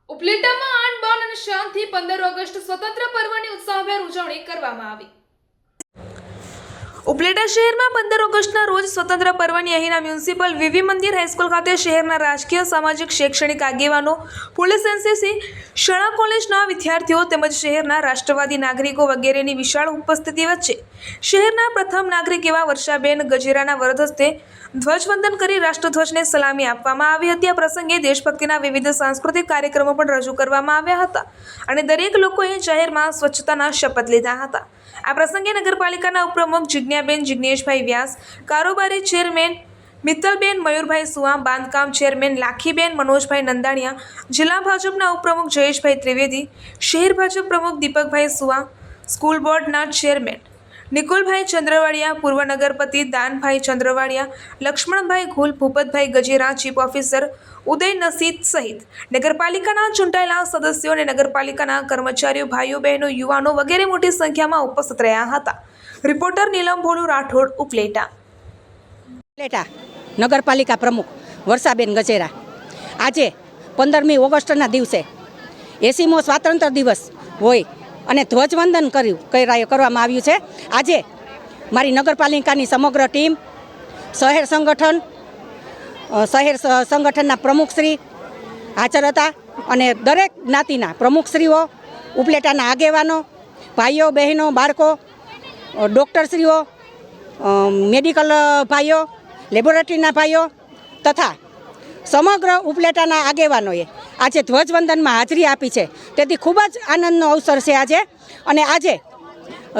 ઉપલેટામાં આન બાન અને શાંતિ 15 ઓગસ્ટ સ્વતંત્ર પર્વની ઉત્સાહભેર ઉજવણી કરવામાં આવી। ઉપલેટા શહેરમાં 15 ઓગસ્ટના રોજ સ્વતંત્ર પર્વની અહીંના મ્યુનિસિપલ વીવી મંદિર હાઈસ્કૂલ ખાતે શહેરના રાજકીય સામાજિક શૈક્ષણિક આગેવાનો, પોલીસ, એનસીસી, શાળા કોલેજના વિદ્યાર્થીઓ તેમજ શહેરના રાષ્ટ્રવાદી નાગરિકો વગેરેની વિશાળ ઉપસ્થિતિ વચ્ચે શહેરના પ્રથમ નાગરિક એવા વર્ષાબેન ગજેરાના વરદ હસ્તે ધ્વજવંદન કરી રાષ્ટ્રધ્વજને સલામી આપવામાં આવી હતી। આ પ્રસંગે દેશભક્તિના વિવિધ સાંસ્કૃતિક કાર્યક્રમો પણ રજૂ કરવામાં આવ્યા હતા અને દરેક લોકોએ જાહેરમાં સ્વચ્છતાના શપથ લીધા હતા। આ પ્રસંગે નગરપાલિકાના ઉપપ્રમુખ જિજ્ઞાબેન જિગ્નેશભાઈ વ્યાસ, કારોબારી ચેરમેન મિત્તલબેન મયુરભાઈ સુવા, બાંધકામ ચેરમેન લાખીબેન મનોજભાઈ નંદાણીયા, જિલ્લા ભાજપના ઉપપ્રમુખ જયેશભાઈ ત્રિવેદી, શહેર ભાજપ પ્રમુખ દીપકભાઈ સુવા, સ્કૂલ બોર્ડના ચેરમેન નિકુલભાઈ ચંદ્રવાડિયા, પૂર્વ નગરપતિ દાનભાઈ ચંદ્રવાડિયા, લક્ષ્મણભાઈ ઘુલ, ભૂપતભાઈ ગજેરા, ચીફ ઓફિસર ઉદય નસીદ સહિત નગરપાલિકાના ચૂંટાયેલા સદસ્યો અને નગરપાલિકાના કર્મચારીઓ, ભાઈઓ બહેનો, યુવાનો વગેરે મોટી સંખ્યામાં ઉપસ્થિત રહ્યા હતા। રિપોર્ટર નીલમ ભોલુ રાઠોડ, ઉપલેટા। ઉપલેટા નગરપાલિકા પ્રમુખ વર્ષાબેન ગજેરા આજે 15મી ઓગસ્ટના દિવસે 80મો સ્વાતંત્ર્ય દિવસ હોય અને ધ્વજવંદન કરવામાં આવ્યું છે। આજે મારી નગરપાલિકાની સમગ્ર ટીમ, શહેર સંગઠનના પ્રમુખશ્રી હાજર હતા અને દરેક જ્ઞાતિના પ્રમુખશ્રીઓ, ઉપલેટાના આગેવાનો, ભાઈઓ બહેનો, બાળકો, ડૉક્ટરશ્રીઓ, મેડિકલ ભાઈઓ, લેબોરેટરીના ભાઈઓ તથા સમગ્ર ઉપલેટાના આગેવાનોએ આજે ધ્વજવંદનમાં હાજરી આપી છે। તેથી ખૂબ જ આનંદનો અવસર છે આજે અને આજે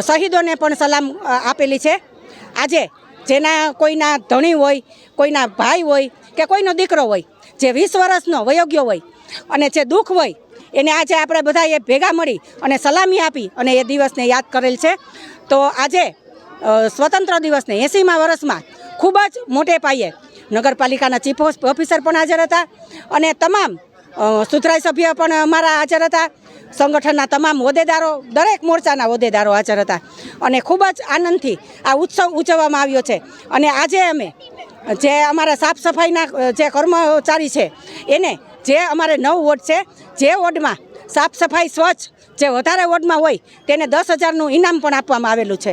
શહીદોને પણ સલામ આપેલી છે। આજે જેના કોઈના ધણી હોય, કોઈના ભાઈ હોય કે કોઈનો દીકરો હોય, જે 20 વર્ષનો વયોગ્ય હોય અને જે દુઃખ હોય એને આજે આપણે બધાએ ભેગા મળી અને સલામી આપી અને એ દિવસને યાદ કરેલ છે। તો આજે સ્વતંત્ર દિવસને 80મા વર્ષમાં ખૂબ જ મોટે પાયે નગરપાલિકાના ચીફ ઓફિસર પણ હાજર હતા અને તમામ સુધરાઈ સભ્ય પણ અમારા હાજર હતા, સંગઠનના તમામ હોદ્દેદારો, દરેક મોરચાના હોદ્દેદારો હાજર હતા અને ખૂબ જ આનંદથી આ ઉત્સવ ઉજવવામાં આવ્યો છે। અને આજે અમે જે અમારા સાફ સફાઈના જે કર્મચારી છે એને જે અમારે 9 વોર્ડ છે, જે વોર્ડમાં સાફ સફાઈ સ્વચ્છ જે વધારે વોર્ડમાં હોય તેને 10,000નું ઇનામ પણ આપવામાં આવેલું છે।